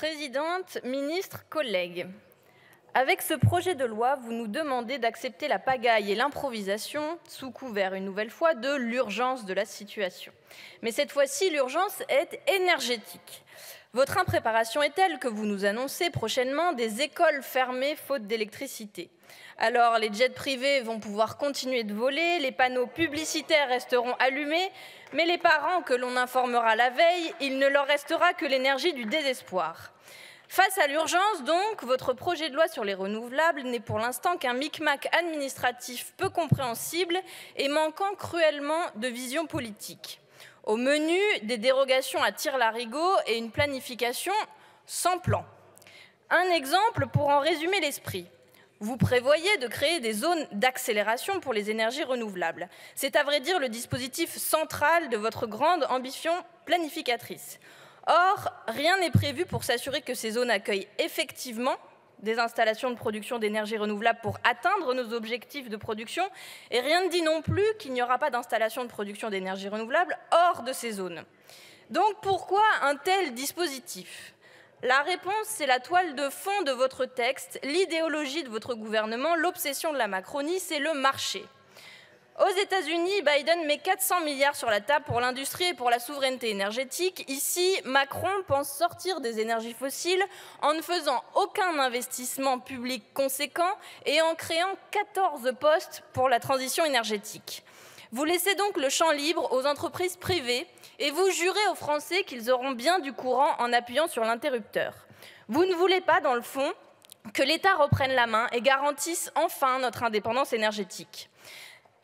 Présidente, ministre, collègues, avec ce projet de loi, vous nous demandez d'accepter la pagaille et l'improvisation, sous couvert une nouvelle fois de l'urgence de la situation. Mais cette fois-ci, l'urgence est énergétique. Votre impréparation est telle que vous nous annoncez prochainement des écoles fermées faute d'électricité. Alors, les jets privés vont pouvoir continuer de voler, les panneaux publicitaires resteront allumés, mais les parents que l'on informera la veille, il ne leur restera que l'énergie du désespoir. Face à l'urgence, donc, votre projet de loi sur les renouvelables n'est pour l'instant qu'un micmac administratif peu compréhensible et manquant cruellement de vision politique. Au menu, des dérogations à tire-larigot et une planification sans plan. Un exemple pour en résumer l'esprit. Vous prévoyez de créer des zones d'accélération pour les énergies renouvelables. C'est à vrai dire le dispositif central de votre grande ambition planificatrice. Or, rien n'est prévu pour s'assurer que ces zones accueillent effectivement des installations de production d'énergie renouvelable pour atteindre nos objectifs de production, et rien ne dit non plus qu'il n'y aura pas d'installation de production d'énergie renouvelable hors de ces zones. Donc pourquoi un tel dispositif ? La réponse, c'est la toile de fond de votre texte, l'idéologie de votre gouvernement, l'obsession de la Macronie, c'est le marché. Aux États-Unis, Biden met 400 milliards sur la table pour l'industrie et pour la souveraineté énergétique. Ici, Macron pense sortir des énergies fossiles en ne faisant aucun investissement public conséquent et en créant 14 postes pour la transition énergétique. Vous laissez donc le champ libre aux entreprises privées et vous jurez aux Français qu'ils auront bien du courant en appuyant sur l'interrupteur. Vous ne voulez pas, dans le fond, que l'État reprenne la main et garantisse enfin notre indépendance énergétique.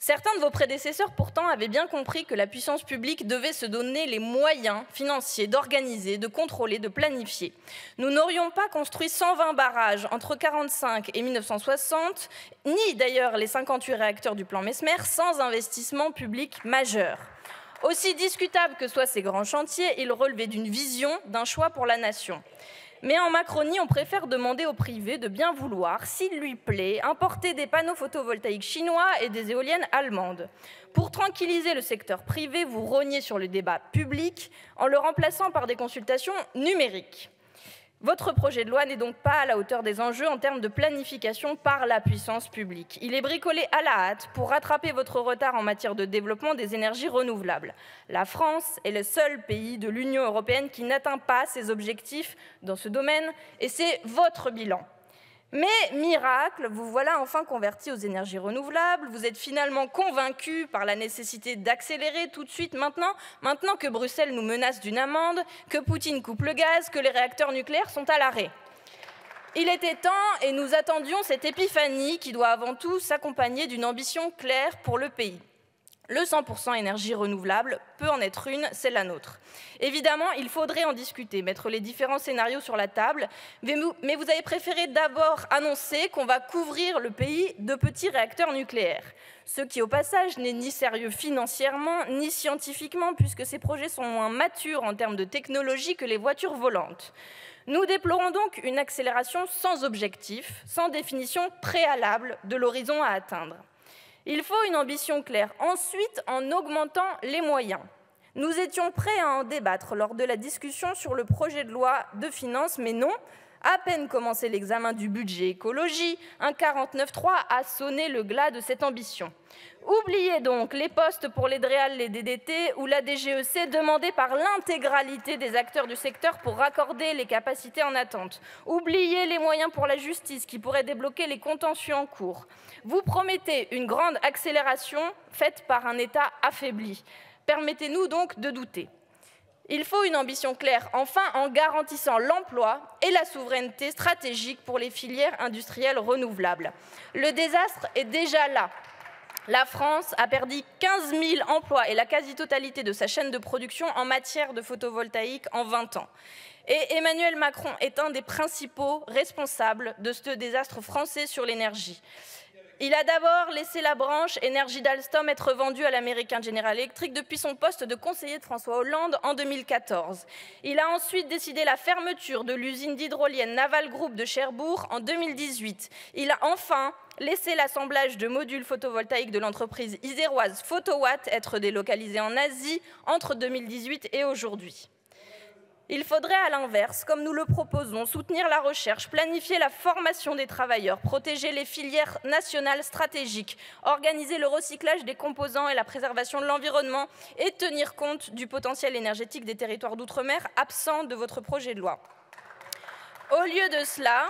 Certains de vos prédécesseurs, pourtant, avaient bien compris que la puissance publique devait se donner les moyens financiers d'organiser, de contrôler, de planifier. Nous n'aurions pas construit 120 barrages entre 1945 et 1960, ni d'ailleurs les 58 réacteurs du plan Messmer, sans investissement public majeur. Aussi discutable que soient ces grands chantiers, ils relevaient d'une vision, d'un choix pour la nation. Mais en Macronie, on préfère demander au privé de bien vouloir, s'il lui plaît, importer des panneaux photovoltaïques chinois et des éoliennes allemandes. Pour tranquilliser le secteur privé, vous rognez sur le débat public en le remplaçant par des consultations numériques. Votre projet de loi n'est donc pas à la hauteur des enjeux en termes de planification par la puissance publique. Il est bricolé à la hâte pour rattraper votre retard en matière de développement des énergies renouvelables. La France est le seul pays de l'Union européenne qui n'atteint pas ses objectifs dans ce domaine, et c'est votre bilan. Mais, miracle, vous voilà enfin converti aux énergies renouvelables, vous êtes finalement convaincu par la nécessité d'accélérer tout de suite maintenant que Bruxelles nous menace d'une amende, que Poutine coupe le gaz, que les réacteurs nucléaires sont à l'arrêt. Il était temps et nous attendions cette épiphanie qui doit avant tout s'accompagner d'une ambition claire pour le pays. Le 100% énergie renouvelable peut en être une, c'est la nôtre. Évidemment, il faudrait en discuter, mettre les différents scénarios sur la table, mais vous avez préféré d'abord annoncer qu'on va couvrir le pays de petits réacteurs nucléaires. Ce qui, au passage, n'est ni sérieux financièrement, ni scientifiquement, puisque ces projets sont moins matures en termes de technologie que les voitures volantes. Nous déplorons donc une accélération sans objectif, sans définition préalable de l'horizon à atteindre. Il faut une ambition claire. Ensuite, en augmentant les moyens. Nous étions prêts à en débattre lors de la discussion sur le projet de loi de finances, mais non, à peine commencé l'examen du budget écologie, un 49.3 a sonné le glas de cette ambition. Oubliez donc les postes pour les DREAL, les DDT ou la DGEC demandés par l'intégralité des acteurs du secteur pour raccorder les capacités en attente. Oubliez les moyens pour la justice qui pourraient débloquer les contentieux en cours. Vous promettez une grande accélération faite par un État affaibli. Permettez-nous donc de douter. Il faut une ambition claire, enfin, en garantissant l'emploi et la souveraineté stratégique pour les filières industrielles renouvelables. Le désastre est déjà là. La France a perdu 15 000 emplois et la quasi-totalité de sa chaîne de production en matière de photovoltaïque en 20 ans. Et Emmanuel Macron est un des principaux responsables de ce désastre français sur l'énergie. Il a d'abord laissé la branche énergie d'Alstom être vendue à l'américain General Electric depuis son poste de conseiller de François Hollande en 2014. Il a ensuite décidé la fermeture de l'usine d'hydrolienne Naval Group de Cherbourg en 2018. Il a enfin laissé l'assemblage de modules photovoltaïques de l'entreprise iséroise Photowatt être délocalisé en Asie entre 2018 et aujourd'hui. Il faudrait à l'inverse, comme nous le proposons, soutenir la recherche, planifier la formation des travailleurs, protéger les filières nationales stratégiques, organiser le recyclage des composants et la préservation de l'environnement et tenir compte du potentiel énergétique des territoires d'outre-mer absents de votre projet de loi. Au lieu de cela,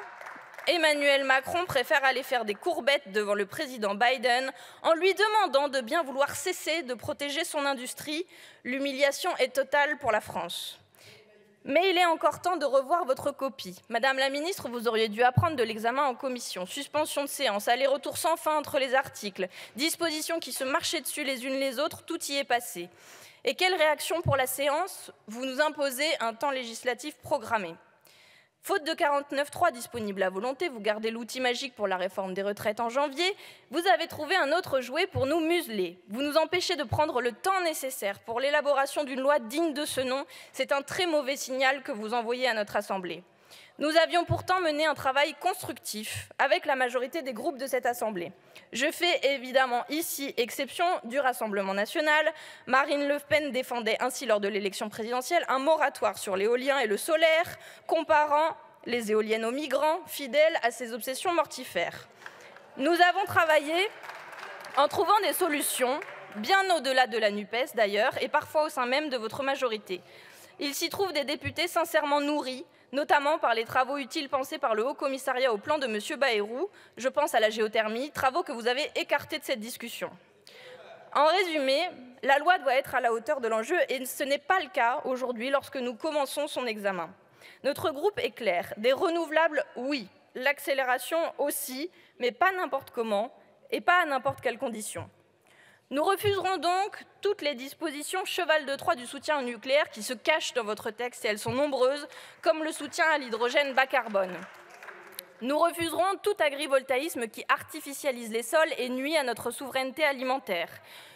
Emmanuel Macron préfère aller faire des courbettes devant le président Biden en lui demandant de bien vouloir cesser de protéger son industrie. L'humiliation est totale pour la France. Mais il est encore temps de revoir votre copie. Madame la ministre, vous auriez dû apprendre de l'examen en commission. Suspension de séance, aller-retour sans fin entre les articles, dispositions qui se marchaient dessus les unes les autres, tout y est passé. Et quelle réaction pour la séance? Vous nous imposez un temps législatif programmé. Faute de 49.3 disponible à volonté, vous gardez l'outil magique pour la réforme des retraites en janvier, vous avez trouvé un autre jouet pour nous museler. Vous nous empêchez de prendre le temps nécessaire pour l'élaboration d'une loi digne de ce nom. C'est un très mauvais signal que vous envoyez à notre Assemblée. Nous avions pourtant mené un travail constructif avec la majorité des groupes de cette Assemblée. Je fais évidemment ici exception du Rassemblement national. Marine Le Pen défendait ainsi lors de l'élection présidentielle un moratoire sur l'éolien et le solaire, comparant les éoliennes aux migrants, fidèles à ses obsessions mortifères. Nous avons travaillé en trouvant des solutions, bien au-delà de la NUPES d'ailleurs, et parfois au sein même de votre majorité. Il s'y trouve des députés sincèrement nourris, notamment par les travaux utiles pensés par le Haut Commissariat au plan de M. Bayrou, je pense à la géothermie, travaux que vous avez écartés de cette discussion. En résumé, la loi doit être à la hauteur de l'enjeu et ce n'est pas le cas aujourd'hui lorsque nous commençons son examen. Notre groupe est clair, des renouvelables, oui, l'accélération aussi, mais pas n'importe comment et pas à n'importe quelles conditions. Nous refuserons donc toutes les dispositions cheval de Troie du soutien au nucléaire qui se cachent dans votre texte, et elles sont nombreuses, comme le soutien à l'hydrogène bas carbone. Nous refuserons tout agrivoltaïsme qui artificialise les sols et nuit à notre souveraineté alimentaire.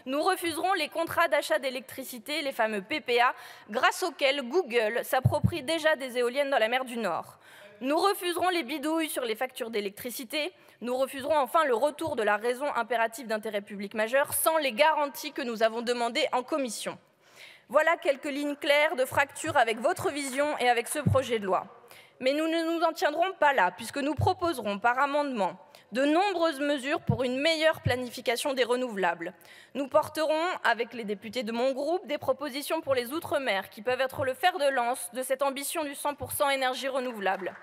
Nous refuserons les contrats d'achat d'électricité, les fameux PPA, grâce auxquels Google s'approprie déjà des éoliennes dans la mer du Nord. Nous refuserons les bidouilles sur les factures d'électricité. Nous refuserons enfin le retour de la raison impérative d'intérêt public majeur sans les garanties que nous avons demandées en commission. Voilà quelques lignes claires de fracture avec votre vision et avec ce projet de loi. Mais nous ne nous en tiendrons pas là, puisque nous proposerons par amendement de nombreuses mesures pour une meilleure planification des renouvelables. Nous porterons, avec les députés de mon groupe, des propositions pour les Outre-mer qui peuvent être le fer de lance de cette ambition du 100% énergie renouvelable.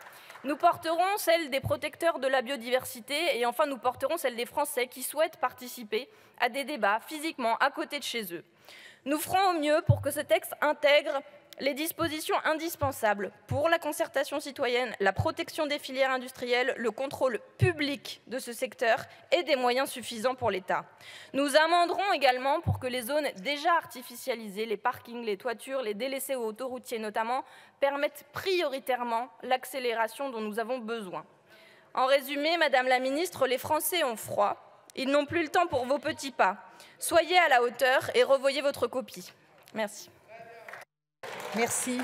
Nous porterons celle des protecteurs de la biodiversité et enfin nous porterons celle des Français qui souhaitent participer à des débats physiquement à côté de chez eux. Nous ferons au mieux pour que ce texte intègre les dispositions indispensables pour la concertation citoyenne, la protection des filières industrielles, le contrôle public de ce secteur et des moyens suffisants pour l'État. Nous amenderons également pour que les zones déjà artificialisées, les parkings, les toitures, les délaissés autoroutiers notamment, permettent prioritairement l'accélération dont nous avons besoin. En résumé, Madame la Ministre, les Français ont froid. Ils n'ont plus le temps pour vos petits pas. Soyez à la hauteur et revoyez votre copie. Merci. Merci.